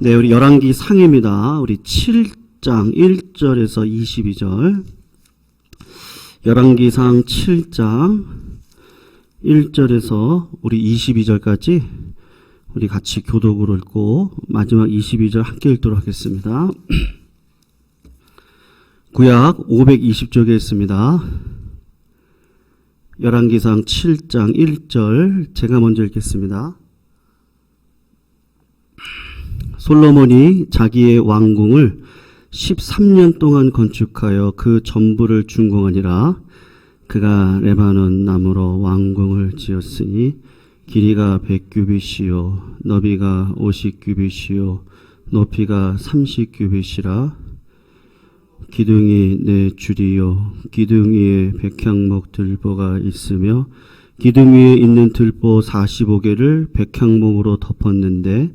네, 우리 열왕기 상입니다. 우리 7장 1절에서 22절. 열왕기 상 7장 1절에서 우리 22절까지 우리 같이 교독으로 읽고 마지막 22절 함께 읽도록 하겠습니다. 구약 520쪽에 있습니다. 열왕기상 7장 1절 제가 먼저 읽겠습니다. 솔로몬이 자기의 왕궁을 13년 동안 건축하여 그 전부를 준공하니라. 그가 레바논 나무로 왕궁을 지었으니 길이가 100규빗이요 너비가 50규빗이요 높이가 30규빗이라. 기둥이 4줄이요 기둥 위에 백향목 들보가 있으며 기둥 위에 있는 들보 45개를 백향목으로 덮었는데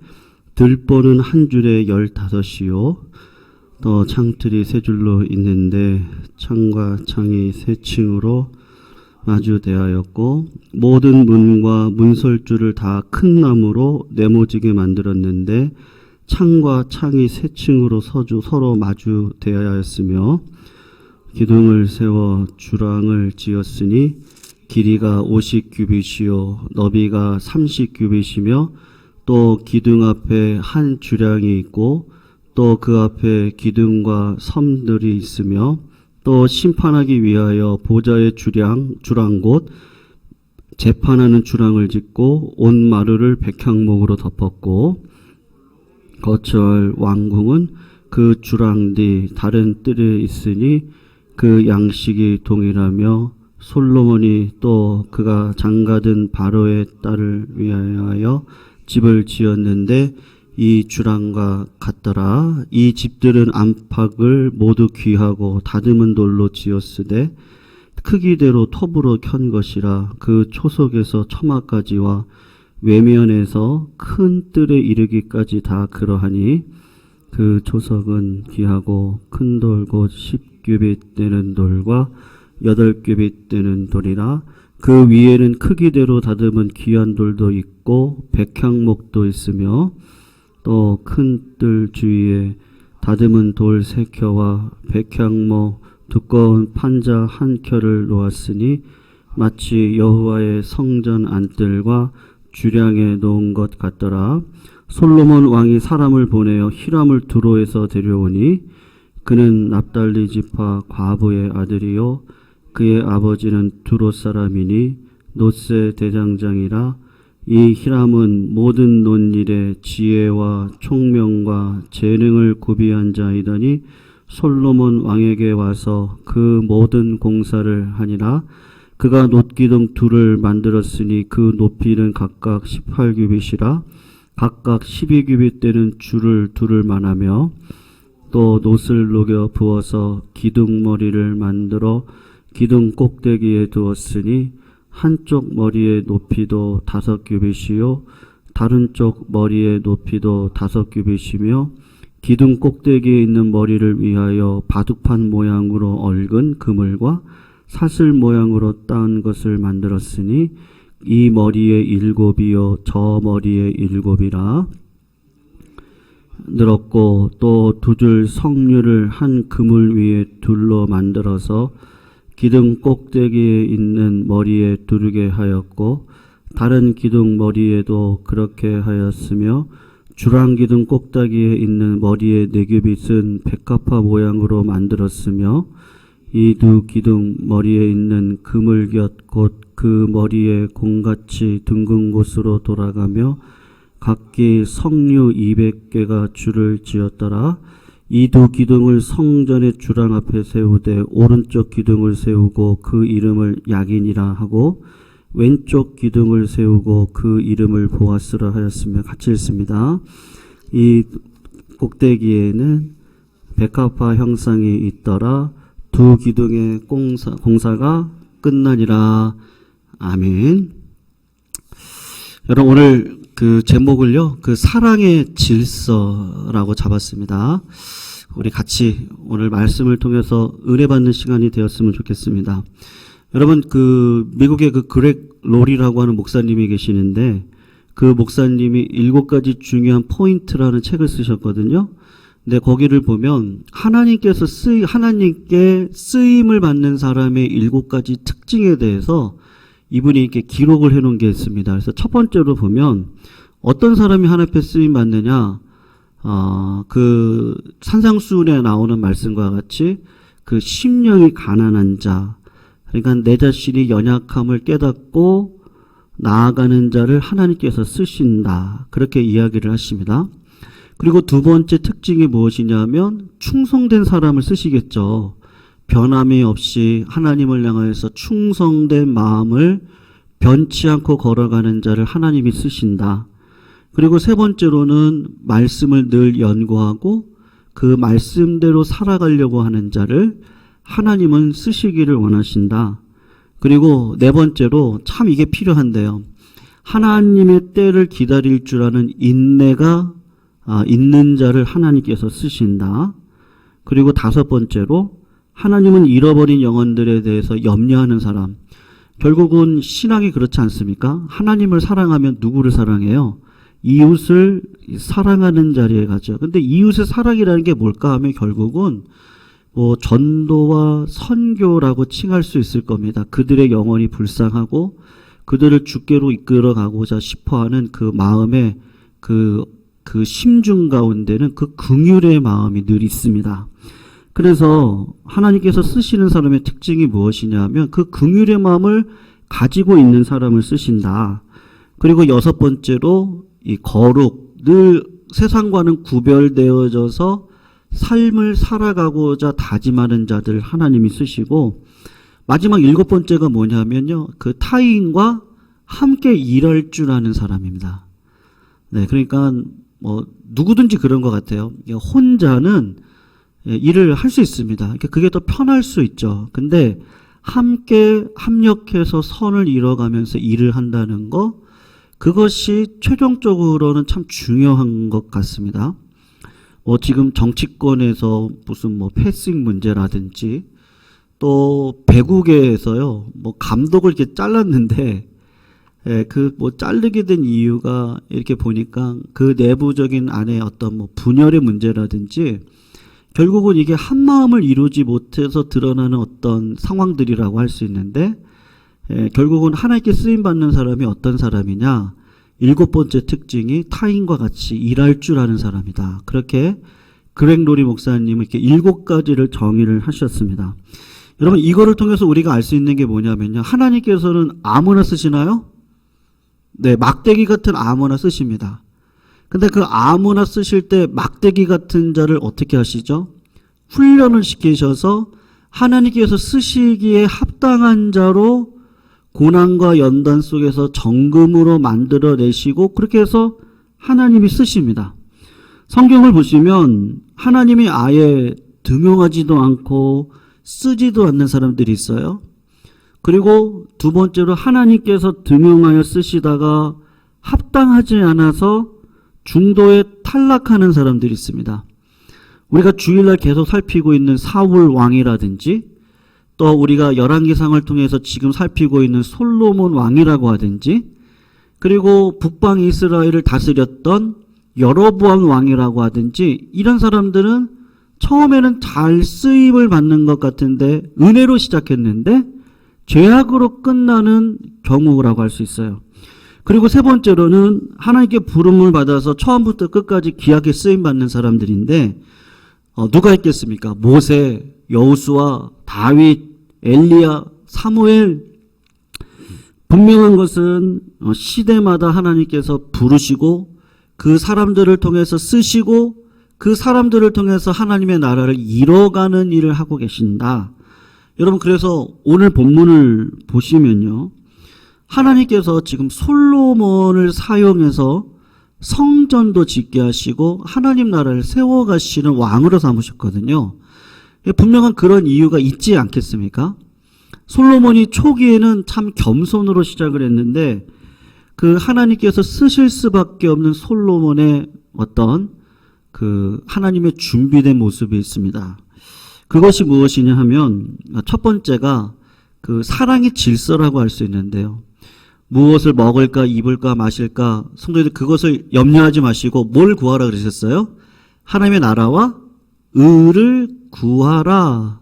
들보는 한 줄에 15이요 또 창틀이 3줄로 있는데 창과 창이 3층으로 마주대하였고 모든 문과 문설주를 다 큰 나무로 네모지게 만들었는데 창과 창이 3층으로 서로 마주대하였으며 기둥을 세워 주랑을 지었으니 길이가 50규빗이요 너비가 30규빗이며 또 기둥 앞에 한 주량이 있고 또 그 앞에 기둥과 섬들이 있으며 또 심판하기 위하여 보좌의 주랑 곧 재판하는 주랑을 짓고 온 마루를 백향목으로 덮었고 거처할 왕궁은 그 주랑 뒤 다른 뜰에 있으니 그 양식이 동일하며 솔로몬이 또 그가 장가든 바로의 딸을 위하여 집을 지었는데 이 주랑과 같더라. 이 집들은 안팎을 모두 귀하고 다듬은 돌로 지었으되 크기대로 톱으로 켠 것이라. 그 초석에서 처마까지와 외면에서 큰 뜰에 이르기까지 다 그러하니 그 초석은 귀하고 큰 돌 곧 10규빗 되는 돌과 8규빗 되는 돌이라. 그 위에는 크기대로 다듬은 귀한 돌도 있고 백향목도 있으며 또 큰 뜰 주위에 다듬은 돌 3켜와 백향목 두꺼운 판자 1켜를 놓았으니 마치 여호와의 성전 안뜰과 주량에 놓은 것 같더라. 솔로몬 왕이 사람을 보내어 히람을 두로에서 데려오니 그는 납달리 지파 과부의 아들이요 그의 아버지는 두로 사람이니 노세 대장장이라. 이 히람은 모든 논일에 지혜와 총명과 재능을 구비한 자이더니 솔로몬 왕에게 와서 그 모든 공사를 하니라. 그가 놋기둥 둘을 만들었으니 그 높이는 각각 18규빗이라. 각각 12규빗 되는 줄을 둘을 만하며 또 놋을 녹여 부어서 기둥 머리를 만들어 기둥 꼭대기에 두었으니 한쪽 머리의 높이도 5규빗이요 다른 쪽 머리의 높이도 5규빗이며 기둥 꼭대기에 있는 머리를 위하여 바둑판 모양으로 얽은 그물과 사슬 모양으로 따은 것을 만들었으니 이 머리에 7이요 저 머리에 7이라. 늘었고 또 2줄 석류를 한 그물 위에 둘로 만들어서 기둥 꼭대기에 있는 머리에 두르게 하였고 다른 기둥 머리에도 그렇게 하였으며 주랑 기둥 꼭대기에 있는 머리의 4규빗은 백합화 모양으로 만들었으며 이 2 기둥 머리에 있는 그물 곁 곧 그 머리에 공같이 둥근 곳으로 돌아가며 각기 석류 200개가 줄을 지었더라. 이 2 기둥을 성전의 주랑 앞에 세우되 오른쪽 기둥을 세우고 그 이름을 야긴이라 하고 왼쪽 기둥을 세우고 그 이름을 보아스라 하였으며 같이 읽습니다. 이 꼭대기에는 백합화 형상이 있더라. 2 기둥의 공사가 끝나니라. 아멘. 여러분 오늘 그 제목을요, 그 사랑의 질서라고 잡았습니다. 우리 같이 오늘 말씀을 통해서 은혜 받는 시간이 되었으면 좋겠습니다. 여러분 그 미국의 그 그렉 롤이라고 하는 목사님이 계시는데 그 목사님이 7가지 중요한 포인트라는 책을 쓰셨거든요. 근데 거기를 보면 하나님께 쓰임을 받는 사람의 7가지 특징에 대해서 이분이 이렇게 기록을 해놓은 게 있습니다. 그래서 첫 번째로 보면 어떤 사람이 하나님께 쓰임 받느냐, 그 산상수훈에 나오는 말씀과 같이 그 심령이 가난한 자, 그러니까 내 자신이 연약함을 깨닫고 나아가는 자를 하나님께서 쓰신다. 그렇게 이야기를 하십니다. 그리고 두 번째 특징이 무엇이냐면 충성된 사람을 쓰시겠죠. 변함이 없이 하나님을 향하여서 충성된 마음을 변치 않고 걸어가는 자를 하나님이 쓰신다. 그리고 세 번째로는 말씀을 늘 연구하고 그 말씀대로 살아가려고 하는 자를 하나님은 쓰시기를 원하신다. 그리고 네 번째로 참 이게 필요한데요. 하나님의 때를 기다릴 줄 아는 인내가 있는 자를 하나님께서 쓰신다. 그리고 다섯 번째로 하나님은 잃어버린 영혼들에 대해서 염려하는 사람. 결국은 신앙이 그렇지 않습니까? 하나님을 사랑하면 누구를 사랑해요? 이웃을 사랑하는 자리에 가죠. 근데 이웃의 사랑이라는 게 뭘까 하면 결국은 전도와 선교라고 칭할 수 있을 겁니다. 그들의 영혼이 불쌍하고 그들을 주께로 이끌어가고자 싶어하는 그 마음의 그 심중 가운데는 그 긍휼의 마음이 늘 있습니다. 그래서 하나님께서 쓰시는 사람의 특징이 무엇이냐면 그 긍휼의 마음을 가지고 있는 사람을 쓰신다. 그리고 여섯 번째로 이 거룩, 늘 세상과는 구별되어져서 삶을 살아가고자 다짐하는 자들 하나님이 쓰시고 마지막 일곱 번째가 뭐냐면요. 그 타인과 함께 일할 줄 아는 사람입니다. 네, 그러니까 누구든지 그런 것 같아요. 혼자는 일을 할 수 있습니다. 그게 더 편할 수 있죠. 근데 함께 합력해서 선을 이뤄가면서 일을 한다는 거, 그것이 최종적으로는 참 중요한 것 같습니다. 지금 정치권에서 무슨 패싱 문제라든지 또 배구계에서요, 감독을 이렇게 잘랐는데, 자르게 된 이유가 이렇게 보니까 그 내부적인 안에 어떤 분열의 문제라든지 결국은 이게 한 마음을 이루지 못해서 드러나는 어떤 상황들이라고 할 수 있는데, 결국은 하나님께 쓰임받는 사람이 어떤 사람이냐? 일곱 번째 특징이 타인과 같이 일할 줄 아는 사람이다. 그렇게 그렉 로리 목사님은 이렇게 7가지를 정의를 하셨습니다. 여러분, 이거를 통해서 우리가 알 수 있는 게 뭐냐면요. 하나님께서는 아무나 쓰시나요? 네, 막대기 같은 아무나 쓰십니다. 근데 그 아무나 쓰실 때 막대기 같은 자를 어떻게 하시죠? 훈련을 시키셔서 하나님께서 쓰시기에 합당한 자로 고난과 연단 속에서 정금으로 만들어내시고 그렇게 해서 하나님이 쓰십니다. 성경을 보시면 하나님이 아예 등용하지도 않고 쓰지도 않는 사람들이 있어요. 그리고 두 번째로 하나님께서 등용하여 쓰시다가 합당하지 않아서 중도에 탈락하는 사람들이 있습니다. 우리가 주일날 계속 살피고 있는 사울 왕이라든지 또 우리가 열왕기상을 통해서 지금 살피고 있는 솔로몬 왕이라고 하든지 그리고 북방 이스라엘을 다스렸던 여로보암 왕이라고 하든지 이런 사람들은 처음에는 잘 쓰임을 받는 것 같은데 은혜로 시작했는데 죄악으로 끝나는 경우라고 할 수 있어요. 그리고 세 번째로는 하나님께 부름을 받아서 처음부터 끝까지 귀하게 쓰임받는 사람들인데 누가 있겠습니까? 모세, 여호수아, 다윗, 엘리야, 사무엘. 분명한 것은 시대마다 하나님께서 부르시고 그 사람들을 통해서 쓰시고 그 사람들을 통해서 하나님의 나라를 이뤄가는 일을 하고 계신다. 여러분, 그래서 오늘 본문을 보시면요, 하나님께서 지금 솔로몬을 사용해서 성전도 짓게 하시고 하나님 나라를 세워가시는 왕으로 삼으셨거든요. 분명한 그런 이유가 있지 않겠습니까? 솔로몬이 초기에는 참 겸손으로 시작을 했는데 그 하나님께서 쓰실 수밖에 없는 솔로몬의 어떤 그 하나님의 준비된 모습이 있습니다. 그것이 무엇이냐 하면 첫 번째가 그 사랑의 질서라고 할 수 있는데요. 무엇을 먹을까, 입을까, 마실까. 성도님들 그것을 염려하지 마시고 뭘 구하라 그러셨어요? 하나님의 나라와 의를 구하라.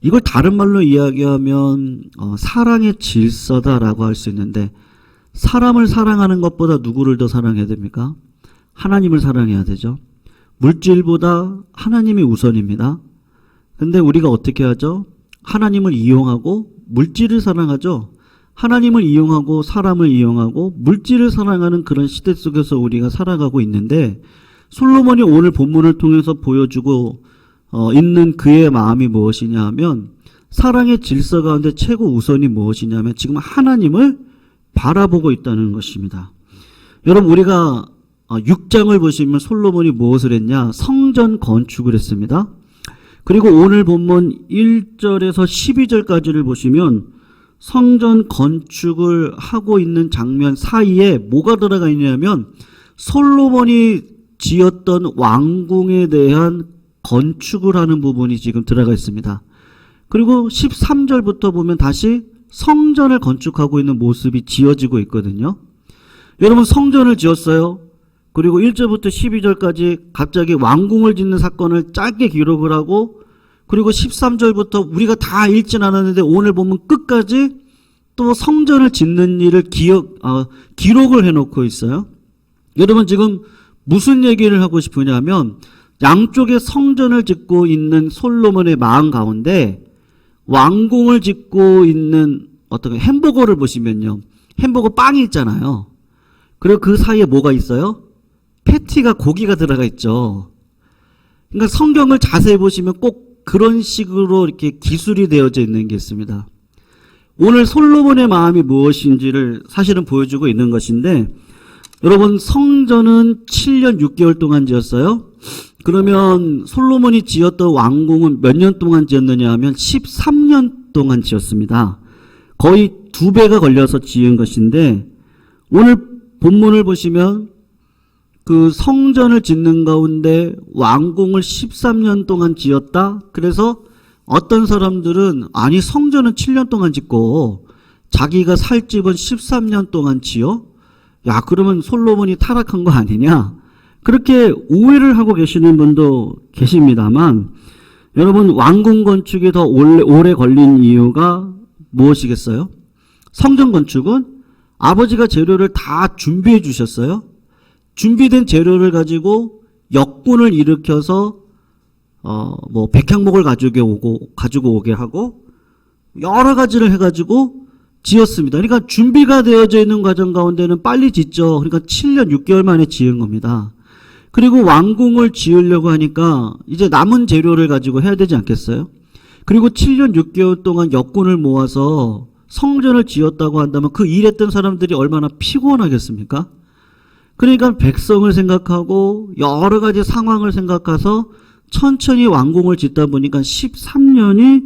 이걸 다른 말로 이야기하면 사랑의 질서다라고 할 수 있는데, 사람을 사랑하는 것보다 누구를 더 사랑해야 됩니까? 하나님을 사랑해야 되죠. 물질보다 하나님이 우선입니다. 근데 우리가 어떻게 하죠? 하나님을 이용하고 물질을 사랑하죠. 하나님을 이용하고 사람을 이용하고 물질을 사랑하는 그런 시대 속에서 우리가 살아가고 있는데, 솔로몬이 오늘 본문을 통해서 보여주고 있는 그의 마음이 무엇이냐 하면, 사랑의 질서 가운데 최고 우선이 무엇이냐면 지금 하나님을 바라보고 있다는 것입니다. 여러분, 우리가 6장을 보시면 솔로몬이 무엇을 했냐? 성전 건축을 했습니다. 그리고 오늘 본문 1절에서 12절까지를 보시면 성전 건축을 하고 있는 장면 사이에 뭐가 들어가 있냐면 솔로몬이 지었던 왕궁에 대한 건축을 하는 부분이 지금 들어가 있습니다. 그리고 13절부터 보면 다시 성전을 건축하고 있는 모습이 지어지고 있거든요. 여러분, 성전을 지었어요. 그리고 1절부터 12절까지 갑자기 왕궁을 짓는 사건을 짧게 기록을 하고, 그리고 13절부터 우리가 다 읽진 않았는데 오늘 보면 끝까지 또 성전을 짓는 일을 기록을 해놓고 있어요. 여러분, 지금 무슨 얘기를 하고 싶으냐면 양쪽에 성전을 짓고 있는 솔로몬의 마음 가운데 왕궁을 짓고 있는 어떤 햄버거를 보시면요, 햄버거 빵이 있잖아요. 그리고 그 사이에 뭐가 있어요? 패티가, 고기가 들어가 있죠. 그러니까 성경을 자세히 보시면 꼭 그런 식으로 이렇게 기술이 되어져 있는 게 있습니다. 오늘 솔로몬의 마음이 무엇인지를 사실은 보여주고 있는 것인데, 여러분, 성전은 7년 6개월 동안 지었어요. 그러면 솔로몬이 지었던 왕궁은 몇 년 동안 지었느냐 하면 13년 동안 지었습니다. 거의 2배가 걸려서 지은 것인데, 오늘 본문을 보시면 그 성전을 짓는 가운데 왕궁을 13년 동안 지었다. 그래서 어떤 사람들은 아니 성전은 7년 동안 짓고 자기가 살 집은 13년 동안 지어? 야, 그러면 솔로몬이 타락한 거 아니냐? 그렇게 오해를 하고 계시는 분도 계십니다만, 여러분, 왕궁 건축이 더 오래 걸린 이유가 무엇이겠어요? 성전 건축은 아버지가 재료를 다 준비해 주셨어요. 준비된 재료를 가지고 역군을 일으켜서 백향목을 가지고 오게 하고 여러 가지를 해가지고 지었습니다. 그러니까 준비가 되어져 있는 과정 가운데는 빨리 짓죠. 그러니까 7년 6개월 만에 지은 겁니다. 그리고 왕궁을 지으려고 하니까 이제 남은 재료를 가지고 해야 되지 않겠어요? 그리고 7년 6개월 동안 역군을 모아서 성전을 지었다고 한다면 그 일했던 사람들이 얼마나 피곤하겠습니까? 그러니까 백성을 생각하고 여러 가지 상황을 생각해서 천천히 왕궁을 짓다 보니까 13년이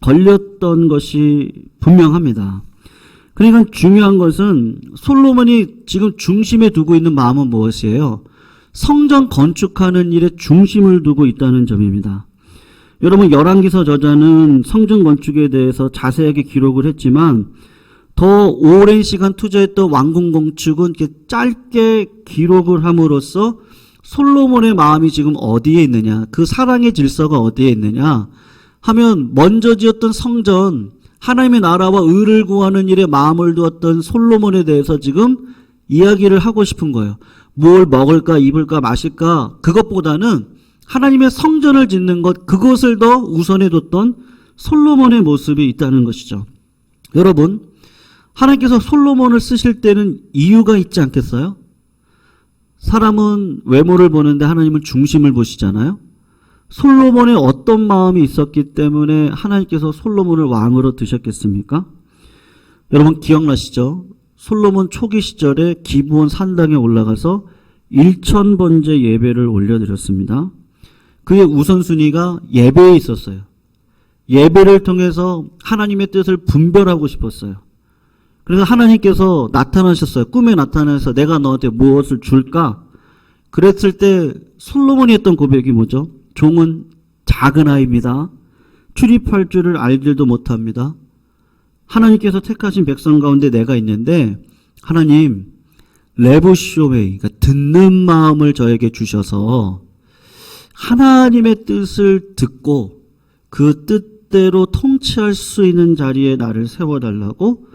걸렸던 것이 분명합니다. 그러니까 중요한 것은 솔로몬이 지금 중심에 두고 있는 마음은 무엇이에요? 성전 건축하는 일에 중심을 두고 있다는 점입니다. 여러분, 열왕기서 저자는 성전 건축에 대해서 자세하게 기록을 했지만 더 오랜 시간 투자했던 왕궁 건축은 이렇게 짧게 기록을 함으로써 솔로몬의 마음이 지금 어디에 있느냐, 그 사랑의 질서가 어디에 있느냐 하면 먼저 지었던 성전, 하나님의 나라와 의를 구하는 일에 마음을 두었던 솔로몬에 대해서 지금 이야기를 하고 싶은 거예요. 뭘 먹을까, 입을까, 마실까, 그것보다는 하나님의 성전을 짓는 것, 그것을 더 우선해 뒀던 솔로몬의 모습이 있다는 것이죠. 여러분, 하나님께서 솔로몬을 쓰실 때는 이유가 있지 않겠어요? 사람은 외모를 보는데 하나님은 중심을 보시잖아요. 솔로몬의 어떤 마음이 있었기 때문에 하나님께서 솔로몬을 왕으로 두셨겠습니까? 여러분 기억나시죠? 솔로몬 초기 시절에 기브온 산당에 올라가서 1000번째 예배를 올려드렸습니다. 그의 우선순위가 예배에 있었어요. 예배를 통해서 하나님의 뜻을 분별하고 싶었어요. 그래서 하나님께서 나타나셨어요. 꿈에 나타나서 내가 너한테 무엇을 줄까? 그랬을 때 솔로몬이 했던 고백이 뭐죠? 종은 작은 아이입니다. 출입할 줄을 알지도 못합니다. 하나님께서 택하신 백성 가운데 내가 있는데 하나님 레보쇼웨이, 그러니까 듣는 마음을 저에게 주셔서 하나님의 뜻을 듣고 그 뜻대로 통치할 수 있는 자리에 나를 세워달라고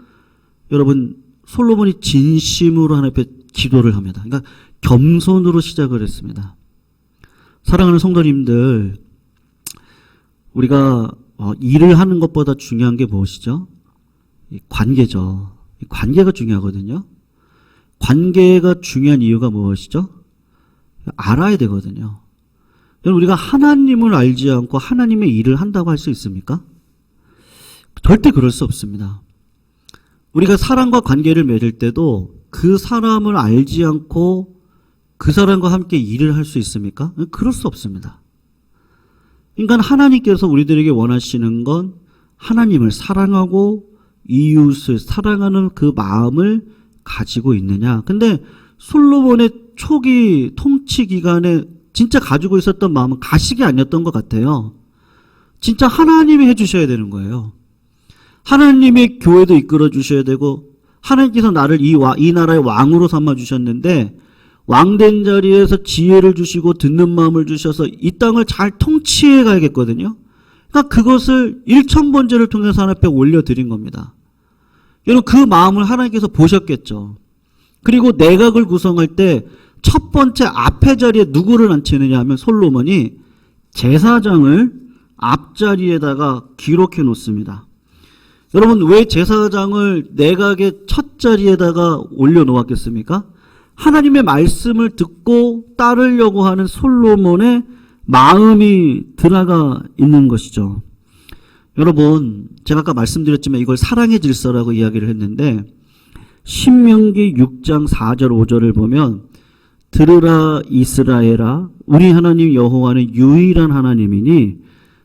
여러분 솔로몬이 진심으로 하나님 앞에 기도를 합니다. 그러니까 겸손으로 시작을 했습니다. 사랑하는 성도님들, 우리가 일을 하는 것보다 중요한 게 무엇이죠? 관계죠. 관계가 중요하거든요. 관계가 중요한 이유가 무엇이죠? 알아야 되거든요. 여러분, 우리가 하나님을 알지 않고 하나님의 일을 한다고 할 수 있습니까? 절대 그럴 수 없습니다. 우리가 사람과 관계를 맺을 때도 그 사람을 알지 않고 그 사람과 함께 일을 할 수 있습니까? 그럴 수 없습니다. 그러니까 하나님께서 우리들에게 원하시는 건 하나님을 사랑하고 이웃을 사랑하는 그 마음을 가지고 있느냐. 근데 솔로몬의 초기 통치 기간에 진짜 가지고 있었던 마음은 가식이 아니었던 것 같아요. 진짜 하나님이 해주셔야 되는 거예요. 하나님의 교회도 이끌어 주셔야 되고 하나님께서 나를 이 나라의 왕으로 삼아 주셨는데 왕된 자리에서 지혜를 주시고 듣는 마음을 주셔서 이 땅을 잘 통치해 가야겠거든요. 그러니까 그것을 일천번제를 통해서 하나님 앞에 올려드린 겁니다. 여러분 그 마음을 하나님께서 보셨겠죠. 그리고 내각을 구성할 때 첫 번째 앞에 자리에 누구를 앉히느냐 하면 솔로몬이 제사장을 앞자리에다가 기록해 놓습니다. 여러분 왜 제사장을 내각의 첫 자리에다가 올려놓았겠습니까? 하나님의 말씀을 듣고 따르려고 하는 솔로몬의 마음이 들어가 있는 것이죠. 여러분 제가 아까 말씀드렸지만 이걸 사랑의 질서라고 이야기를 했는데 신명기 6장 4절 5절을 보면 들으라 이스라엘아 우리 하나님 여호와는 유일한 하나님이니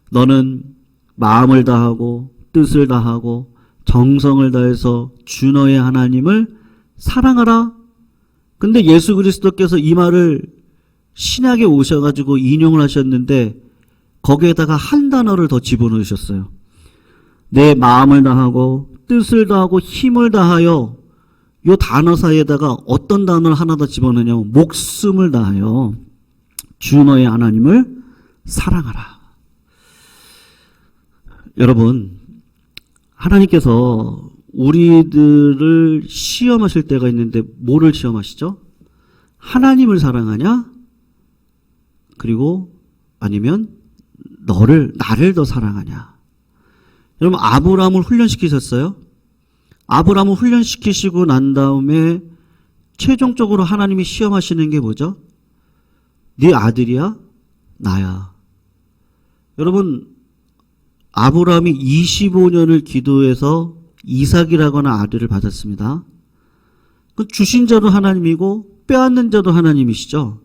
너는 마음을 다하고 뜻을 다하고 정성을 다해서 주 너의 하나님을 사랑하라. 근데 예수 그리스도께서 이 말을 신약에 오셔가지고 인용을 하셨는데 거기에다가 한 단어를 더 집어넣으셨어요. 내 마음을 다하고 뜻을 다하고 힘을 다하여 이 단어 사이에다가 어떤 단어를 하나 더 집어넣냐면 목숨을 다하여 주 너의 하나님을 사랑하라. 여러분 하나님께서 우리들을 시험하실 때가 있는데 뭐를 시험하시죠? 하나님을 사랑하냐? 그리고 아니면 나를 더 사랑하냐? 여러분 아브라함을 훈련시키셨어요? 아브라함을 훈련시키시고 난 다음에 최종적으로 하나님이 시험하시는 게 뭐죠? 네 아들이야? 나야. 여러분 아브라함이 25년을 기도해서 이삭이라거나 아들을 받았습니다. 그 주신 자도 하나님이고 빼앗는 자도 하나님이시죠.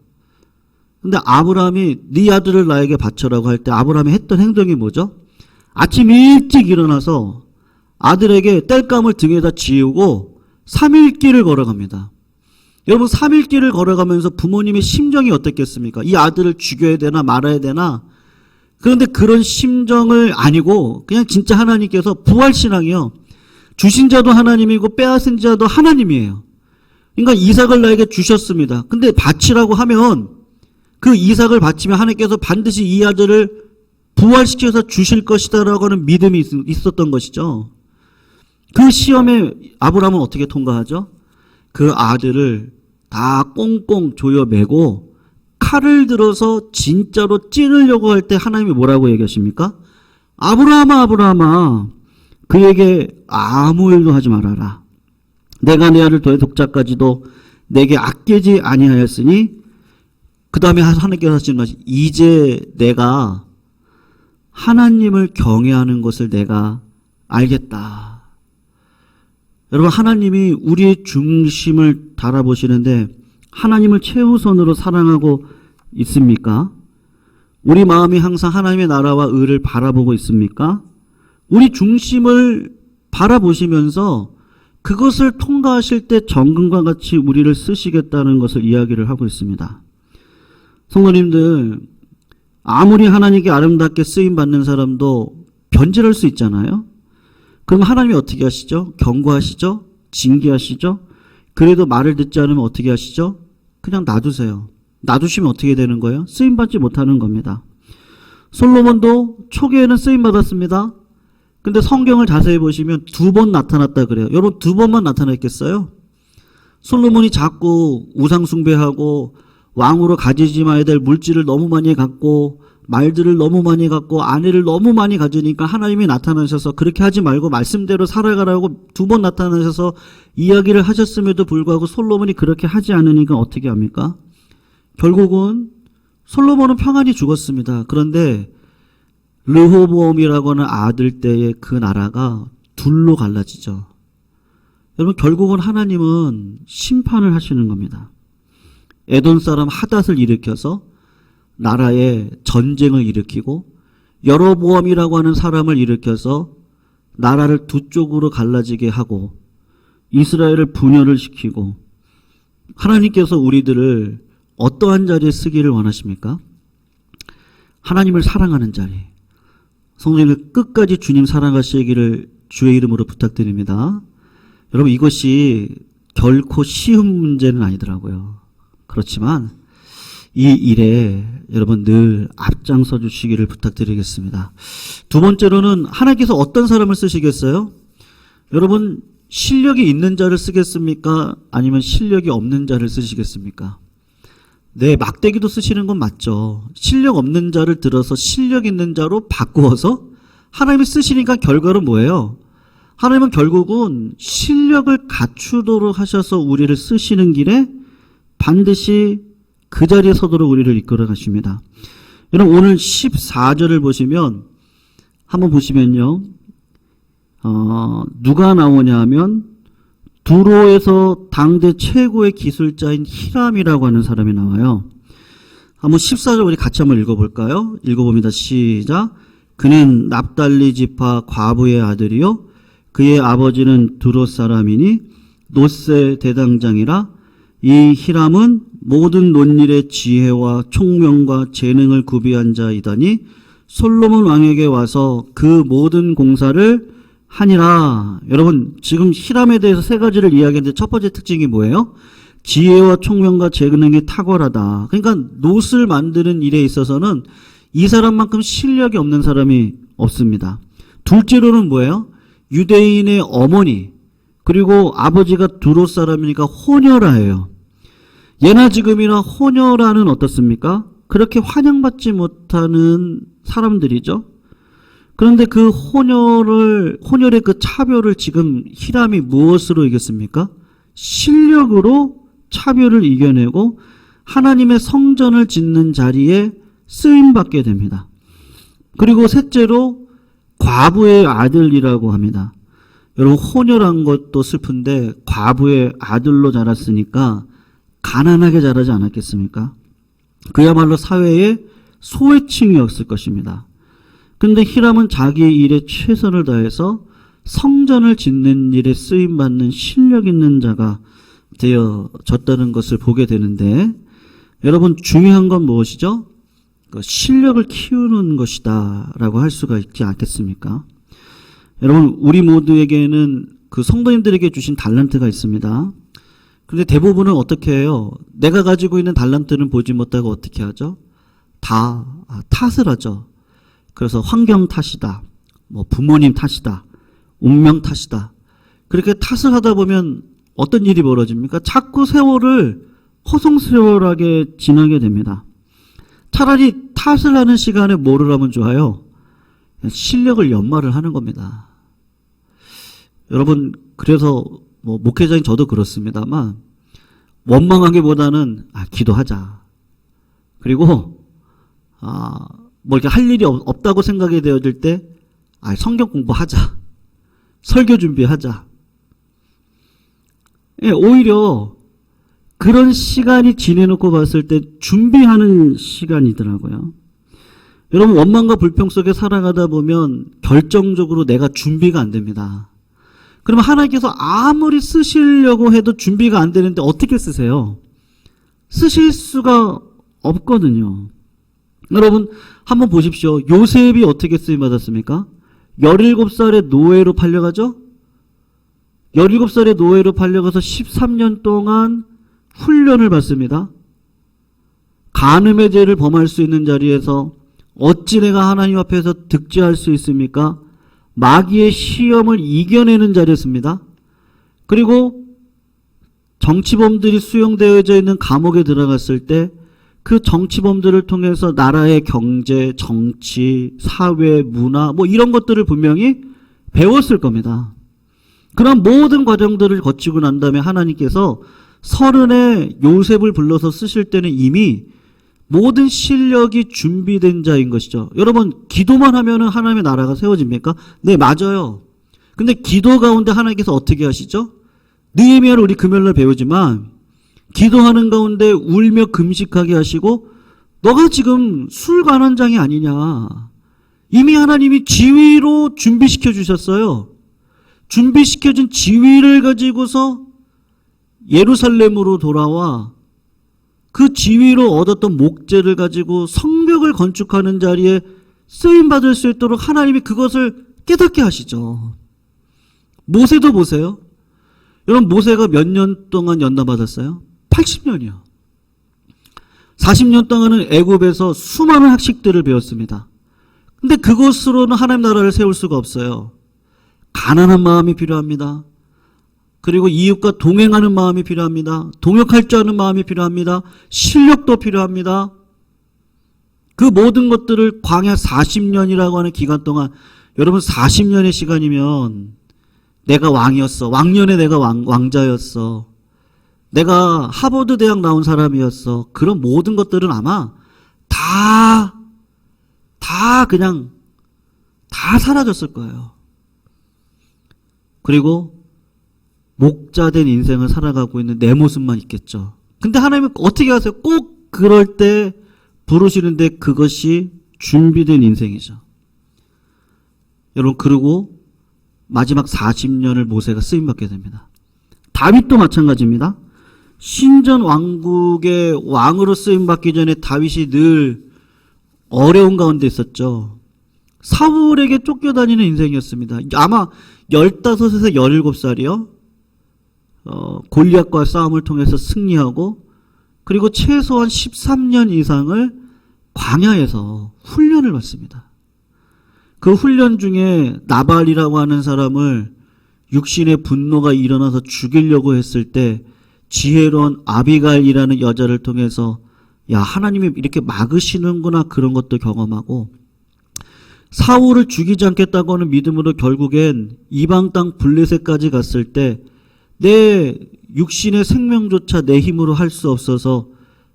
근데 아브라함이 네 아들을 나에게 바쳐라고 할 때 아브라함이 했던 행동이 뭐죠? 아침 일찍 일어나서 아들에게 땔감을 등에다 지우고 3일 길을 걸어갑니다. 여러분 3일 길을 걸어가면서 부모님의 심정이 어땠겠습니까? 이 아들을 죽여야 되나 말아야 되나? 그런데 그런 심정을 아니고 그냥 진짜 하나님께서 부활신앙이요. 주신 자도 하나님이고 빼앗은 자도 하나님이에요. 그러니까 이삭을 나에게 주셨습니다. 근데 바치라고 하면 그 이삭을 바치면 하나님께서 반드시 이 아들을 부활시켜서 주실 것이다라고 하는 믿음이 있었던 것이죠. 그 시험에 아브라함은 어떻게 통과하죠? 그 아들을 다 꽁꽁 조여매고 칼을 들어서 진짜로 찌르려고 할 때 하나님이 뭐라고 얘기하십니까? 아브라함아 아브라함아 그에게 아무 일도 하지 말아라. 내가 내 아들 너의 독자까지도 내게 아끼지 아니하였으니 그 다음에 하나님께서 하시는 말씀 이제 내가 하나님을 경외하는 것을 내가 알겠다. 여러분 하나님이 우리의 중심을 달아보시는데 하나님을 최우선으로 사랑하고 있습니까? 우리 마음이 항상 하나님의 나라와 의를 바라보고 있습니까? 우리 중심을 바라보시면서 그것을 통과하실 때 정금과 같이 우리를 쓰시겠다는 것을 이야기를 하고 있습니다. 성도님들 아무리 하나님께 아름답게 쓰임받는 사람도 변질할 수 있잖아요. 그럼 하나님이 어떻게 하시죠? 경고하시죠? 징계하시죠? 그래도 말을 듣지 않으면 어떻게 하시죠? 그냥 놔두세요. 놔두시면 어떻게 되는 거예요? 쓰임받지 못하는 겁니다. 솔로몬도 초기에는 쓰임받았습니다. 근데 성경을 자세히 보시면 2번 나타났다 그래요. 여러분 2번만 나타났겠어요? 솔로몬이 자꾸 우상숭배하고 왕으로 가지지 말아야 될 물질을 너무 많이 갖고 말들을 너무 많이 갖고 아내를 너무 많이 가지니까 하나님이 나타나셔서 그렇게 하지 말고 말씀대로 살아가라고 2번 나타나셔서 이야기를 하셨음에도 불구하고 솔로몬이 그렇게 하지 않으니까 어떻게 합니까? 결국은 솔로몬은 평안히 죽었습니다. 그런데 르호보암이라고 하는 아들 때의 그 나라가 둘로 갈라지죠. 여러분 결국은 하나님은 심판을 하시는 겁니다. 에돔 사람 하닷을 일으켜서 나라에 전쟁을 일으키고 여로보암이라고 하는 사람을 일으켜서 나라를 두 쪽으로 갈라지게 하고 이스라엘을 분열을 시키고 하나님께서 우리들을 어떠한 자리에 쓰기를 원하십니까? 하나님을 사랑하는 자리. 성도님들 끝까지 주님 사랑하시기를 주의 이름으로 부탁드립니다. 여러분 이것이 결코 쉬운 문제는 아니더라고요. 그렇지만 이 일에 여러분 늘 앞장서 주시기를 부탁드리겠습니다. 두 번째로는 하나님께서 어떤 사람을 쓰시겠어요? 여러분 실력이 있는 자를 쓰겠습니까? 아니면 실력이 없는 자를 쓰시겠습니까? 네, 막대기도 쓰시는 건 맞죠. 실력 없는 자를 들어서 실력 있는 자로 바꾸어서 하나님이 쓰시니까 결과로 뭐예요? 하나님은 결국은 실력을 갖추도록 하셔서 우리를 쓰시는 길에 반드시 그 자리에 서도록 우리를 이끌어 가십니다. 여러분 오늘 14절을 보시면 한번 보시면요. 누가 나오냐 하면 두로에서 당대 최고의 기술자인 히람이라고 하는 사람이 나와요. 한번 14절 우리 같이 한번 읽어볼까요? 읽어봅니다. 시작. 그는 납달리 지파 과부의 아들이요 그의 아버지는 두로 사람이니 노세 대당장이라. 이 히람은 모든 논일의 지혜와 총명과 재능을 구비한 자이다니 솔로몬 왕에게 와서 그 모든 공사를 하니라. 여러분 지금 히람에 대해서 세 가지를 이야기했는데 첫 번째 특징이 뭐예요? 지혜와 총명과 재능이 탁월하다. 그러니까 놋을 만드는 일에 있어서는 이 사람만큼 실력이 없는 사람이 없습니다. 둘째로는 뭐예요? 유대인의 어머니 그리고 아버지가 두로 사람이니까 호녀라예요. 예나 지금이나 호녀라는 어떻습니까? 그렇게 환영받지 못하는 사람들이죠. 그런데 그 혼혈의 그 차별을 지금 히람이 무엇으로 이겼습니까? 실력으로 차별을 이겨내고 하나님의 성전을 짓는 자리에 쓰임받게 됩니다. 그리고 셋째로 과부의 아들이라고 합니다. 여러분 혼혈한 것도 슬픈데 과부의 아들로 자랐으니까 가난하게 자라지 않았겠습니까? 그야말로 사회의 소외층이었을 것입니다. 근데 히람은 자기의 일에 최선을 다해서 성전을 짓는 일에 쓰임받는 실력 있는 자가 되어졌다는 것을 보게 되는데 여러분 중요한 건 무엇이죠? 실력을 키우는 것이다 라고 할 수가 있지 않겠습니까? 여러분 우리 모두에게는 그 성도님들에게 주신 달란트가 있습니다. 근데 대부분은 어떻게 해요? 내가 가지고 있는 달란트는 보지 못하고 어떻게 하죠? 다 탓을 하죠. 그래서 환경 탓이다. 뭐 부모님 탓이다. 운명 탓이다. 그렇게 탓을 하다 보면 어떤 일이 벌어집니까? 자꾸 세월을 허송세월하게 지나게 됩니다. 차라리 탓을 하는 시간에 뭐를 하면 좋아요? 실력을 연마를 하는 겁니다. 여러분 그래서 뭐 목회자인 저도 그렇습니다만 원망하기보다는 기도하자. 그리고 뭐 이렇게 할 일이 없다고 생각이 되어질 때 성경 공부하자. 설교 준비하자. 예, 오히려 그런 시간이 지내놓고 봤을 때 준비하는 시간이더라고요. 여러분 원망과 불평 속에 살아가다 보면 결정적으로 내가 준비가 안 됩니다. 그러면 하나님께서 아무리 쓰시려고 해도 준비가 안 되는데 어떻게 쓰세요? 쓰실 수가 없거든요. 여러분 한번 보십시오. 요셉이 어떻게 쓰임받았습니까? 17살에 노예로 팔려가죠? 17살에 노예로 팔려가서 13년 동안 훈련을 받습니다. 간음의 죄를 범할 수 있는 자리에서 어찌 내가 하나님 앞에서 득죄할 수 있습니까? 마귀의 시험을 이겨내는 자리였습니다. 그리고 정치범들이 수용되어져 있는 감옥에 들어갔을 때 그 정치범들을 통해서 나라의 경제, 정치, 사회, 문화 뭐 이런 것들을 분명히 배웠을 겁니다. 그런 모든 과정들을 거치고 난 다음에 하나님께서 30에 요셉을 불러서 쓰실 때는 이미 모든 실력이 준비된 자인 것이죠. 여러분, 기도만 하면은 하나님의 나라가 세워집니까? 네, 맞아요. 근데 기도 가운데 하나님께서 어떻게 하시죠? 느헤미야를 우리 금요일날 배우지만 기도하는 가운데 울며 금식하게 하시고 너가 지금 술관원장이 아니냐. 이미 하나님이 지위로 준비시켜 주셨어요. 준비시켜준 지위를 가지고서 예루살렘으로 돌아와 그 지위로 얻었던 목재를 가지고 성벽을 건축하는 자리에 쓰임받을 수 있도록 하나님이 그것을 깨닫게 하시죠. 모세도 보세요. 여러분, 모세가 몇 년 동안 연단받았어요? 80년이요. 40년 동안은 애굽에서 수많은 학식들을 배웠습니다. 근데 그것으로는 하나님 나라를 세울 수가 없어요. 가난한 마음이 필요합니다. 그리고 이웃과 동행하는 마음이 필요합니다. 동역할 줄 아는 마음이 필요합니다. 실력도 필요합니다. 그 모든 것들을 광야 40년이라고 하는 기간 동안, 여러분 40년의 시간이면 내가 왕이었어. 왕년에 내가 왕자였어. 내가 하버드 대학 나온 사람이었어. 그런 모든 것들은 아마 다 사라졌을 거예요. 그리고 목자된 인생을 살아가고 있는 내 모습만 있겠죠. 근데 하나님은 어떻게 하세요? 꼭 그럴 때 부르시는데 그것이 준비된 인생이죠. 여러분, 그리고 마지막 40년을 모세가 쓰임받게 됩니다. 다윗도 마찬가지입니다. 신전 왕국의 왕으로 쓰임받기 전에 다윗이 늘 어려운 가운데 있었죠. 사울에게 쫓겨다니는 인생이었습니다. 아마 15에서 17살이요. 골리앗과 싸움을 통해서 승리하고, 그리고 최소한 13년 이상을 광야에서 훈련을 받습니다. 그 훈련 중에 나발이라고 하는 사람을 육신의 분노가 일어나서 죽이려고 했을 때 지혜로운 아비가일이라는 여자를 통해서 야, 하나님이 이렇게 막으시는구나, 그런 것도 경험하고, 사울을 죽이지 않겠다고 하는 믿음으로 결국엔 이방 땅 블레셋까지 갔을 때 내 육신의 생명조차 내 힘으로 할 수 없어서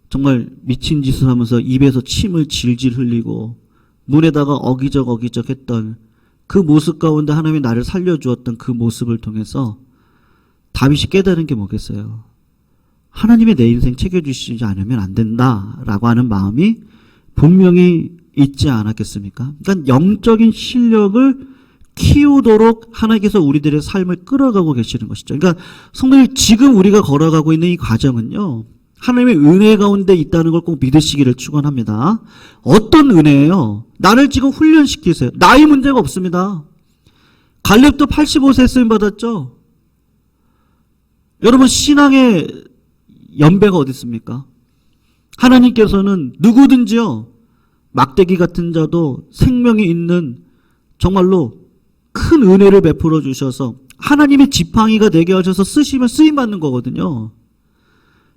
정말 미친 짓을 하면서 입에서 침을 질질 흘리고 문에다가 어기적 했던 그 모습 가운데 하나님이 나를 살려주었던 그 모습을 통해서 다윗이 깨달은 게 뭐겠어요? 하나님이 내 인생 챙겨주시지 않으면 안 된다라고 하는 마음이 분명히 있지 않았겠습니까? 그러니까 영적인 실력을 키우도록 하나님께서 우리들의 삶을 끌어가고 계시는 것이죠. 그러니까 성도님, 지금 우리가 걸어가고 있는 이 과정은요, 하나님의 은혜 가운데 있다는 걸 꼭 믿으시기를 축원합니다. 어떤 은혜예요? 나를 지금 훈련시키세요. 나이 문제가 없습니다. 갈렙도 85세 쓰임 받았죠. 여러분, 신앙의 연배가 어디 있습니까? 하나님께서는 누구든지요, 막대기 같은 자도 생명이 있는 정말로 큰 은혜를 베풀어 주셔서 하나님의 지팡이가 되게 하셔서 쓰시면 쓰임받는 거거든요.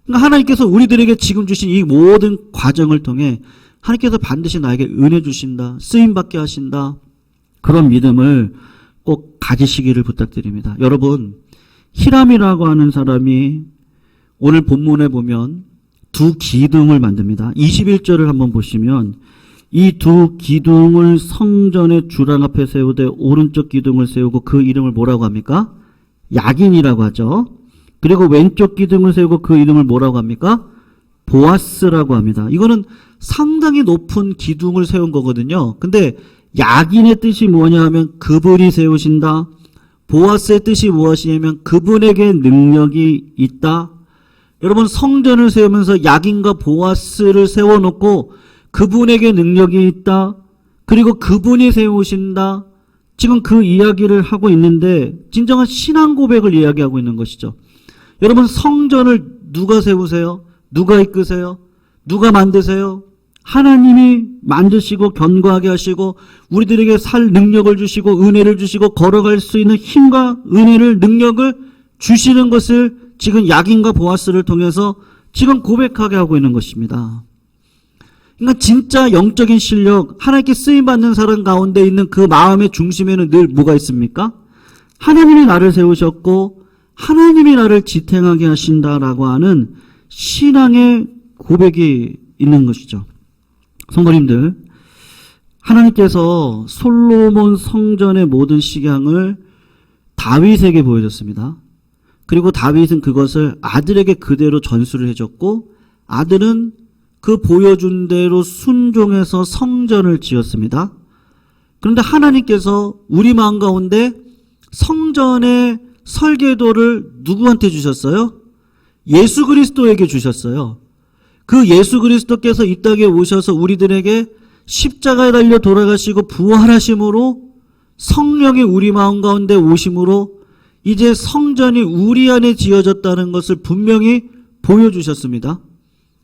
그러니까 하나님께서 우리들에게 지금 주신 이 모든 과정을 통해 하나님께서 반드시 나에게 은혜 주신다, 쓰임받게 하신다, 그런 믿음을 꼭 가지시기를 부탁드립니다. 여러분, 히람이라고 하는 사람이 오늘 본문에 보면 두 기둥을 만듭니다. 21절을 한번 보시면 이 두 기둥을 성전의 주랑 앞에 세우되 오른쪽 기둥을 세우고 그 이름을 뭐라고 합니까? 야긴이라고 하죠. 그리고 왼쪽 기둥을 세우고 그 이름을 뭐라고 합니까? 보아스라고 합니다. 이거는 상당히 높은 기둥을 세운 거거든요. 근데 야긴의 뜻이 뭐냐 하면 그분이 세우신다. 보아스의 뜻이 무엇이냐면 그분에게 능력이 있다. 여러분, 성전을 세우면서 야긴과 보아스를 세워놓고 그분에게 능력이 있다. 그리고 그분이 세우신다. 지금 그 이야기를 하고 있는데 진정한 신앙 고백을 이야기하고 있는 것이죠. 여러분, 성전을 누가 세우세요? 누가 이끄세요? 누가 만드세요? 하나님이 만드시고 견고하게 하시고 우리들에게 살 능력을 주시고 은혜를 주시고 걸어갈 수 있는 힘과 은혜를 능력을 주시는 것을 지금 야긴과 보아스를 통해서 지금 고백하게 하고 있는 것입니다. 그러니까 진짜 영적인 실력, 하나님께 쓰임받는 사람 가운데 있는 그 마음의 중심에는 늘 뭐가 있습니까? 하나님이 나를 세우셨고 하나님이 나를 지탱하게 하신다라고 하는 신앙의 고백이 있는 것이죠. 성도님들, 하나님께서 솔로몬 성전의 모든 식양을 다윗에게 보여줬습니다. 그리고 다윗은 그것을 아들에게 그대로 전수를 해줬고 아들은 그 보여준 대로 순종해서 성전을 지었습니다. 그런데 하나님께서 우리 마음 가운데 성전의 설계도를 누구한테 주셨어요? 예수 그리스도에게 주셨어요. 그 예수 그리스도께서 이 땅에 오셔서 우리들에게 십자가에 달려 돌아가시고 부활하심으로 성령이 우리 마음 가운데 오심으로 이제 성전이 우리 안에 지어졌다는 것을 분명히 보여주셨습니다.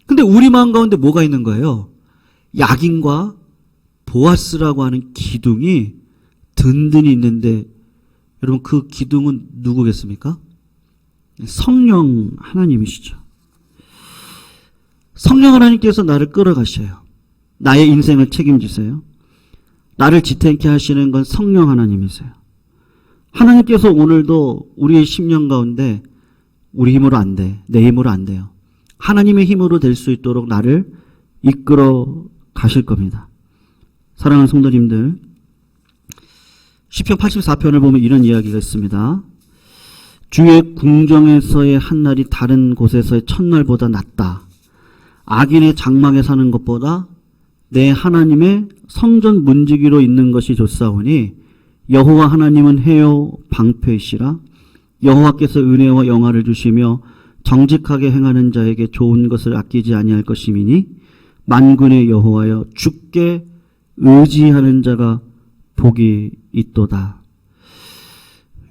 근데 우리 마음 가운데 뭐가 있는 거예요? 야긴과 보아스라고 하는 기둥이 든든히 있는데 여러분, 그 기둥은 누구겠습니까? 성령 하나님이시죠. 성령 하나님께서 나를 끌어가셔요. 나의 인생을 책임지세요. 나를 지탱케 하시는 건 성령 하나님이세요. 하나님께서 오늘도 우리의 심령 가운데 우리 힘으로 안 돼. 내 힘으로 안 돼요. 하나님의 힘으로 될 수 있도록 나를 이끌어 가실 겁니다. 사랑하는 성도님들, 시편 84편을 보면 이런 이야기가 있습니다. 주의 궁정에서의 한날이 다른 곳에서의 첫날보다 낫다. 악인의 장막에 사는 것보다 내 하나님의 성전 문지기로 있는 것이 좋사오니 여호와 하나님은 해요 방패이시라. 여호와께서 은혜와 영화를 주시며 정직하게 행하는 자에게 좋은 것을 아끼지 아니할 것임이니 만군의 여호와여 주께 의지하는 자가 복이 있도다.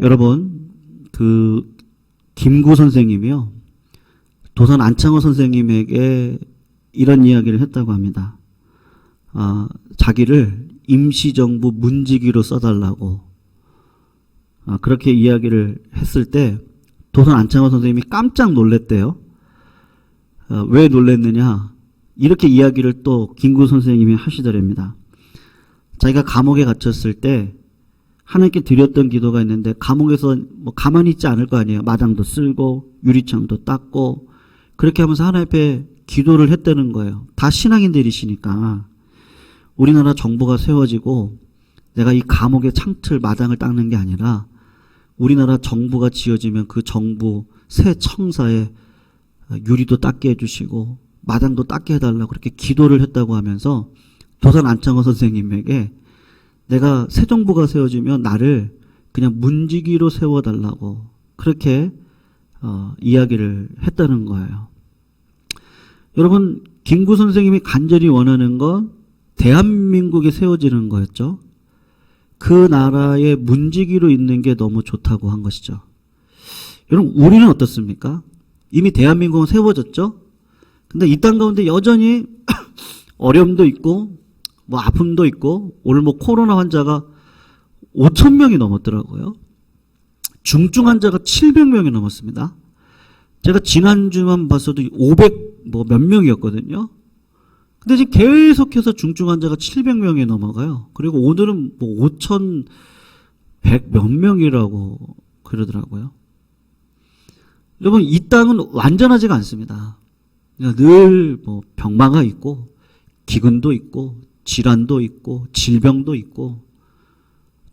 여러분, 그 김구 선생님이요, 도산 안창호 선생님에게 이런 이야기를 했다고 합니다. 자기를 임시정부 문지기로 써달라고 그렇게 이야기를 했을 때 도산 안창호 선생님이 깜짝 놀랬대요. 왜 놀랬느냐, 이렇게 이야기를 또 김구 선생님이 하시더랍니다. 자기가 감옥에 갇혔을 때 하나님께 드렸던 기도가 있는데 감옥에서 뭐 가만히 있지 않을 거 아니에요. 마당도 쓸고 유리창도 닦고 그렇게 하면서 하나님 앞에 기도를 했다는 거예요. 다 신앙인들이시니까. 우리나라 정부가 세워지고 내가 이 감옥의 창틀 마당을 닦는 게 아니라 우리나라 정부가 지어지면 그 정부 새 청사에 유리도 닦게 해주시고 마당도 닦게 해달라고 그렇게 기도를 했다고 하면서 도산 안창호 선생님에게 내가 새 정부가 세워지면 나를 그냥 문지기로 세워달라고 그렇게 이야기를 했다는 거예요. 여러분, 김구 선생님이 간절히 원하는 건 대한민국이 세워지는 거였죠. 그 나라의 문지기로 있는 게 너무 좋다고 한 것이죠. 여러분, 우리는 어떻습니까? 이미 대한민국은 세워졌죠. 근데 이 땅 가운데 여전히 어려움도 있고 뭐 아픔도 있고 오늘 뭐 코로나 환자가 5,000명이 넘었더라고요. 중증 환자가 700명이 넘었습니다. 제가 지난주만 봤어도 500 뭐 몇 명이었거든요. 근데 지금 계속해서 중증 환자가 700명이 넘어가요. 그리고 오늘은 뭐 5,100 몇 명이라고 그러더라고요. 여러분, 이 땅은 완전하지가 않습니다. 늘 뭐 병마가 있고 기근도 있고 질환도 있고 질병도 있고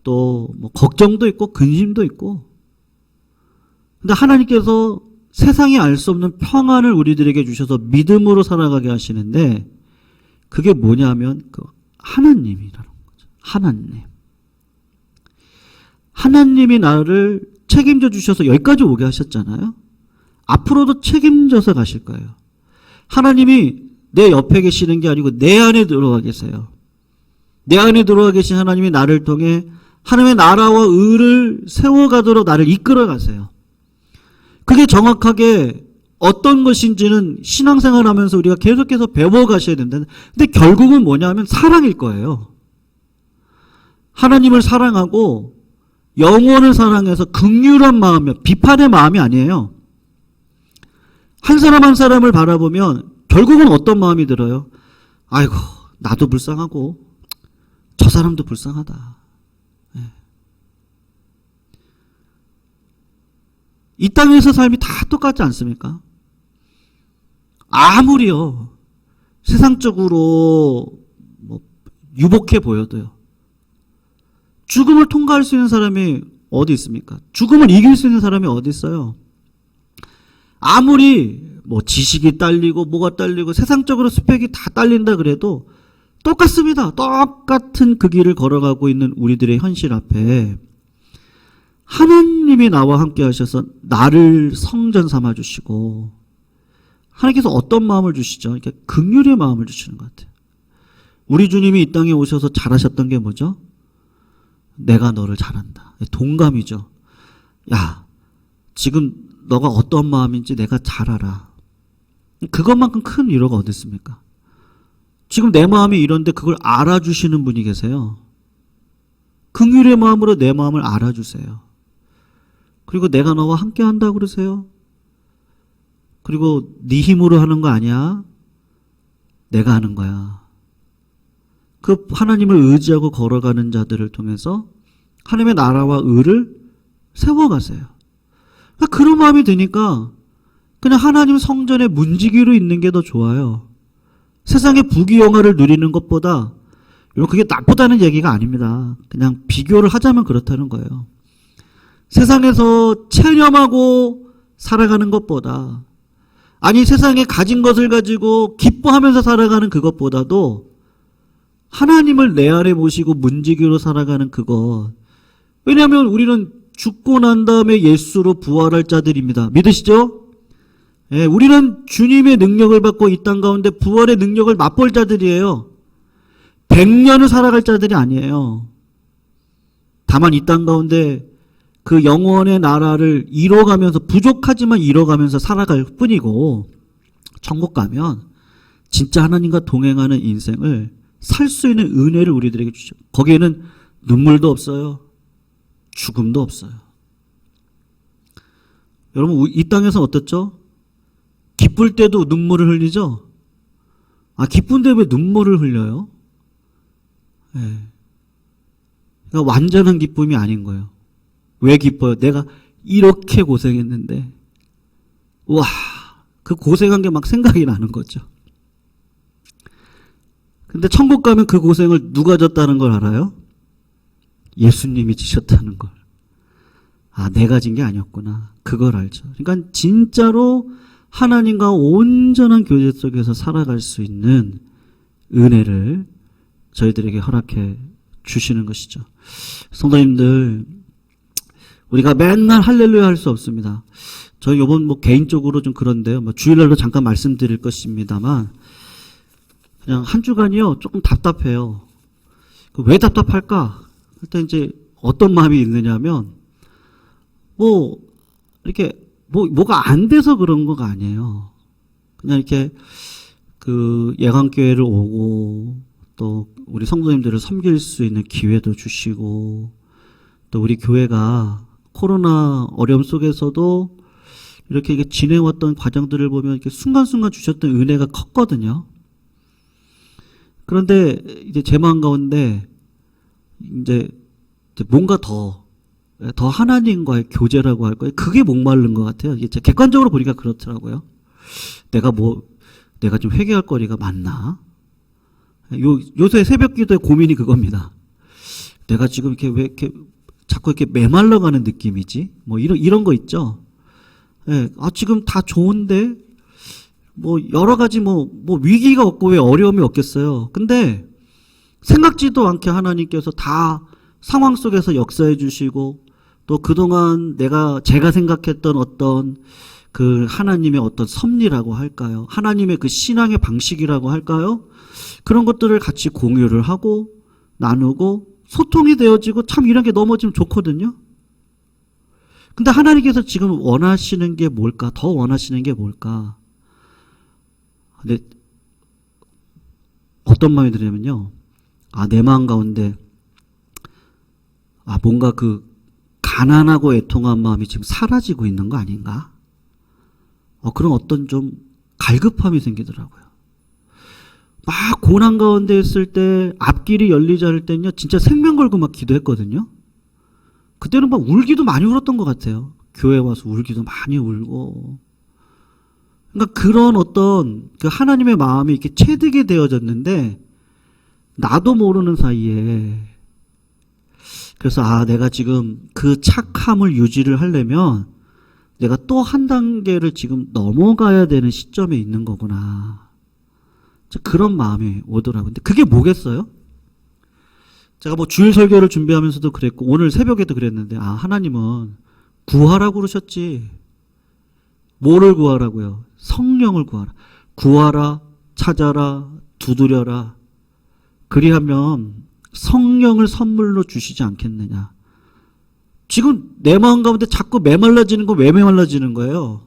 또 뭐 걱정도 있고 근심도 있고. 근데 하나님께서 세상이 알 수 없는 평안을 우리들에게 주셔서 믿음으로 살아가게 하시는데 그게 뭐냐면 그 하나님이라는 거죠. 하나님. 하나님이 나를 책임져 주셔서 여기까지 오게 하셨잖아요. 앞으로도 책임져서 가실 거예요. 하나님이 내 옆에 계시는 게 아니고 내 안에 들어와 계세요. 내 안에 들어와 계신 하나님이 나를 통해 하나님의 나라와 의를 세워가도록 나를 이끌어 가세요. 그게 정확하게 어떤 것인지는 신앙생활 하면서 우리가 계속해서 배워가셔야 된다. 근데 결국은 뭐냐면 사랑일 거예요. 하나님을 사랑하고 영혼을 사랑해서 긍휼한 마음이요. 비판의 마음이 아니에요. 한 사람 한 사람을 바라보면 결국은 어떤 마음이 들어요? 아이고, 나도 불쌍하고 저 사람도 불쌍하다. 네. 이 땅에서 삶이 다 똑같지 않습니까? 아무리요 세상적으로 뭐 유복해 보여도요, 죽음을 통과할 수 있는 사람이 어디 있습니까? 죽음을 이길 수 있는 사람이 어디 있어요? 아무리 뭐 지식이 딸리고 뭐가 딸리고 세상적으로 스펙이 다 딸린다 그래도 똑같습니다. 똑같은 그 길을 걸어가고 있는 우리들의 현실 앞에 하나님이 나와 함께 하셔서 나를 성전 삼아 주시고, 하나님께서 어떤 마음을 주시죠? 이렇게 긍휼의 마음을 주시는 것 같아요. 우리 주님이 이 땅에 오셔서 잘하셨던 게 뭐죠? 내가 너를 잘한다. 동감이죠. 야, 지금 너가 어떤 마음인지 내가 잘 알아. 그것만큼 큰 위로가 어디 있습니까? 지금 내 마음이 이런데 그걸 알아주시는 분이 계세요. 긍휼의 마음으로 내 마음을 알아주세요. 그리고 내가 너와 함께 한다고 그러세요. 그리고 네 힘으로 하는 거 아니야. 내가 하는 거야. 그 하나님을 의지하고 걸어가는 자들을 통해서 하나님의 나라와 의를 세워가세요. 그런 마음이 드니까 그냥 하나님 성전의 문지기로 있는 게 더 좋아요. 세상의 부귀영화를 누리는 것보다, 그게 나쁘다는 얘기가 아닙니다. 그냥 비교를 하자면 그렇다는 거예요. 세상에서 체념하고 살아가는 것보다, 아니 세상에 가진 것을 가지고 기뻐하면서 살아가는 그것보다도 하나님을 내 안에 모시고 문지기로 살아가는 그것. 왜냐하면 우리는 죽고 난 다음에 예수로 부활할 자들입니다. 믿으시죠? 예, 우리는 주님의 능력을 받고 이 땅 가운데 부활의 능력을 맛볼 자들이에요. 100년을 살아갈 자들이 아니에요. 다만 이 땅 가운데 그 영원의 나라를 이뤄가면서, 부족하지만 이뤄가면서 살아갈 뿐이고, 천국 가면 진짜 하나님과 동행하는 인생을 살 수 있는 은혜를 우리들에게 주죠. 거기에는 눈물도 없어요. 죽음도 없어요. 여러분, 이 땅에서 어떻죠? 기쁠 때도 눈물을 흘리죠? 기쁜데 왜 눈물을 흘려요? 네. 그러니까 완전한 기쁨이 아닌 거예요. 왜 기뻐요? 내가 이렇게 고생했는데, 와, 그 고생한 게 막 생각이 나는 거죠. 근데 천국 가면 그 고생을 누가 졌다는 걸 알아요? 예수님이 지셨다는 걸. 내가 진 게 아니었구나. 그걸 알죠. 그러니까 진짜로 하나님과 온전한 교제 속에서 살아갈 수 있는 은혜를 저희들에게 허락해 주시는 것이죠. 성도님들, 우리가 맨날 할렐루야 할 수 없습니다. 저희 요번 개인적으로 좀 그런데요. 주일날로 잠깐 말씀드릴 것입니다만, 그냥 한 주간이요, 조금 답답해요. 왜 답답할까? 일단 이제 어떤 마음이 있느냐면, 이렇게, 뭐가 안 돼서 그런 거가 아니에요. 그냥 이렇게, 예강교회를 오고, 또 우리 성도님들을 섬길 수 있는 기회도 주시고, 또 우리 교회가 코로나 어려움 속에서도 이렇게 지내왔던 과정들을 보면 이렇게 순간순간 주셨던 은혜가 컸거든요. 그런데 이제 제 마음 가운데 이제 뭔가 더 하나님과의 교제라고 할 거예요. 그게 목마른 것 같아요. 이게 객관적으로 보니까 그렇더라고요. 내가 좀 회개할 거리가 많나? 요새 새벽 기도의 고민이 그겁니다. 내가 지금 왜 이렇게 자꾸 이렇게 메말라가는 느낌이지? 이런 거 있죠? 예, 지금 다 좋은데, 여러 가지 위기가 없고 왜 어려움이 없겠어요. 근데 생각지도 않게 하나님께서 다 상황 속에서 역사해 주시고, 또 그동안 제가 생각했던 어떤 그 하나님의 어떤 섭리라고 할까요? 하나님의 그 신앙의 방식이라고 할까요? 그런 것들을 같이 공유를 하고 나누고 소통이 되어지고 참 이런 게 넘어지면 좋거든요. 근데 하나님께서 지금 원하시는 게 뭘까? 더 원하시는 게 뭘까? 근데 어떤 마음이 드냐면요. 내 마음 가운데 뭔가 그 가난하고 애통한 마음이 지금 사라지고 있는 거 아닌가? 그런 어떤 좀 갈급함이 생기더라고요. 막 고난 가운데 있을 때 앞길이 열리지 않을 때는요, 진짜 생명 걸고 막 기도했거든요. 그때는 막 울기도 많이 울었던 것 같아요. 교회 와서 울기도 많이 울고. 그러니까 그런 어떤 그 하나님의 마음이 이렇게 체득이 되어졌는데, 나도 모르는 사이에, 그래서 내가 지금 그 착함을 유지를 하려면 내가 또 한 단계를 지금 넘어가야 되는 시점에 있는 거구나. 그런 마음이 오더라고요. 근데 그게 뭐겠어요? 제가 뭐 주일 설교를 준비하면서도 그랬고 오늘 새벽에도 그랬는데 하나님은 구하라고 그러셨지. 뭐를 구하라고요? 성령을 구하라. 구하라, 찾아라, 두드려라. 그리하면 성령을 선물로 주시지 않겠느냐. 지금 내 마음 가운데 자꾸 메말라지는 거 왜 메말라지는 거예요?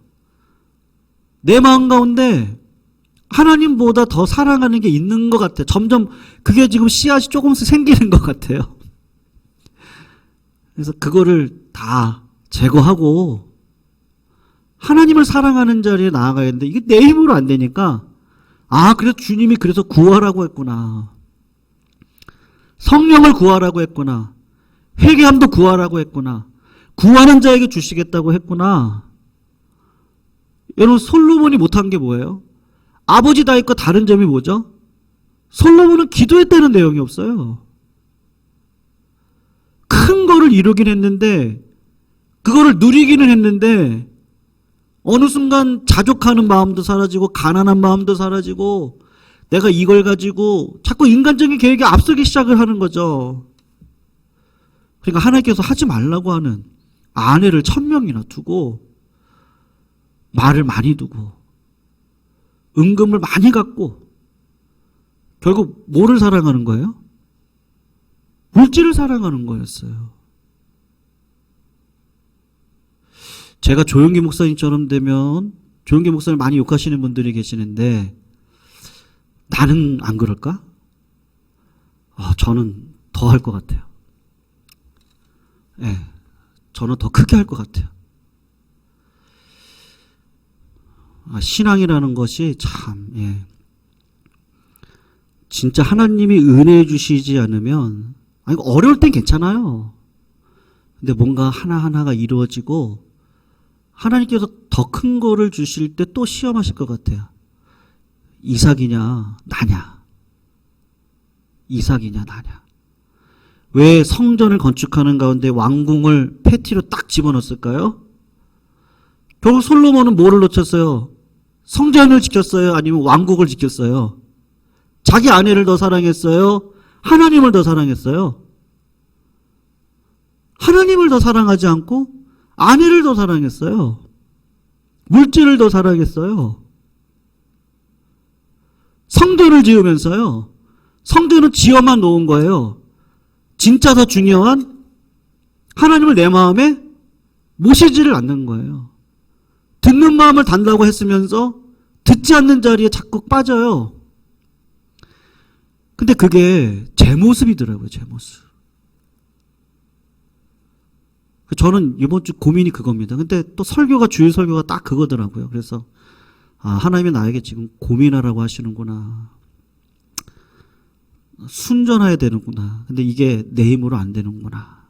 내 마음 가운데 하나님보다 더 사랑하는 게 있는 것 같아요. 점점 그게 지금 씨앗이 조금씩 생기는 것 같아요. 그래서 그거를 다 제거하고 하나님을 사랑하는 자리에 나아가야 되는데 이게 내 힘으로 안 되니까 그래서 주님이 그래서 구하라고 했구나. 성령을 구하라고 했구나. 회개함도 구하라고 했구나. 구하는 자에게 주시겠다고 했구나. 여러분 솔로몬이 못한 게 뭐예요? 아버지 다윗과 다른 점이 뭐죠? 솔로몬은 기도했다는 내용이 없어요. 큰 거를 이루긴 했는데 그거를 누리기는 했는데 어느 순간 자족하는 마음도 사라지고 가난한 마음도 사라지고 내가 이걸 가지고 자꾸 인간적인 계획에 앞서기 시작을 하는 거죠. 그러니까 하나님께서 하지 말라고 하는 아내를 1000명이나 두고 말을 많이 두고 은금을 많이 갖고 결국 뭐를 사랑하는 거예요? 물질을 사랑하는 거였어요. 제가 조용기 목사님처럼 되면 조용기 목사님 많이 욕하시는 분들이 계시는데 나는 안 그럴까? 저는 더 할 것 같아요. 저는 더 크게 할 것 같아요. 신앙이라는 것이 참, 진짜 하나님이 은혜 주시지 않으면, 어려울 땐 괜찮아요. 근데 뭔가 하나하나가 이루어지고, 하나님께서 더 큰 거를 주실 때 또 시험하실 것 같아요. 이삭이냐, 나냐. 이삭이냐, 나냐. 왜 성전을 건축하는 가운데 왕궁을 패티로 딱 집어넣었을까요? 결국 솔로몬은 뭐를 놓쳤어요? 성전을 지켰어요? 아니면 왕국을 지켰어요? 자기 아내를 더 사랑했어요? 하나님을 더 사랑했어요? 하나님을 더 사랑하지 않고 아내를 더 사랑했어요. 물질을 더 사랑했어요. 성전을 지으면서요. 성전은 지어만 놓은 거예요. 진짜 더 중요한 하나님을 내 마음에 모시지를 않는 거예요. 듣는 마음을 단다고 했으면서 듣지 않는 자리에 자꾸 빠져요. 근데 그게 제 모습이더라고요. 제 모습. 저는 이번 주 고민이 그겁니다. 근데 또 설교가 주일 설교가 딱 그거더라고요. 그래서 하나님이 나에게 지금 고민하라고 하시는구나. 순전해야 되는구나. 근데 이게 내 힘으로 안 되는구나.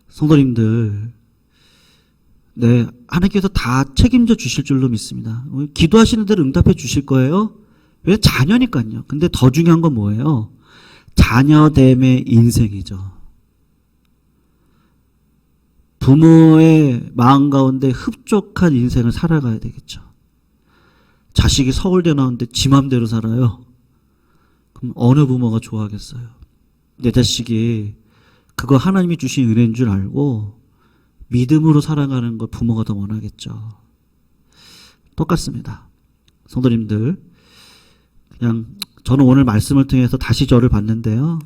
성도님들, 하나님께서 다 책임져 주실 줄로 믿습니다. 기도하시는 대로 응답해 주실 거예요. 왜? 자녀니까요. 근데 더 중요한 건 뭐예요? 자녀됨의 인생이죠. 부모의 마음 가운데 흡족한 인생을 살아가야 되겠죠. 자식이 서울대 나오는데 지 맘대로 살아요. 그럼 어느 부모가 좋아하겠어요? 내 자식이 그거 하나님이 주신 은혜인 줄 알고 믿음으로 살아가는 걸 부모가 더 원하겠죠. 똑같습니다. 성도님들, 그냥 저는 오늘 말씀을 통해서 다시 저를 봤는데요.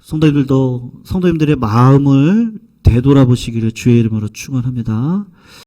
성도님들도 성도님들의 마음을 되돌아보시기를 주의 이름으로 축원합니다.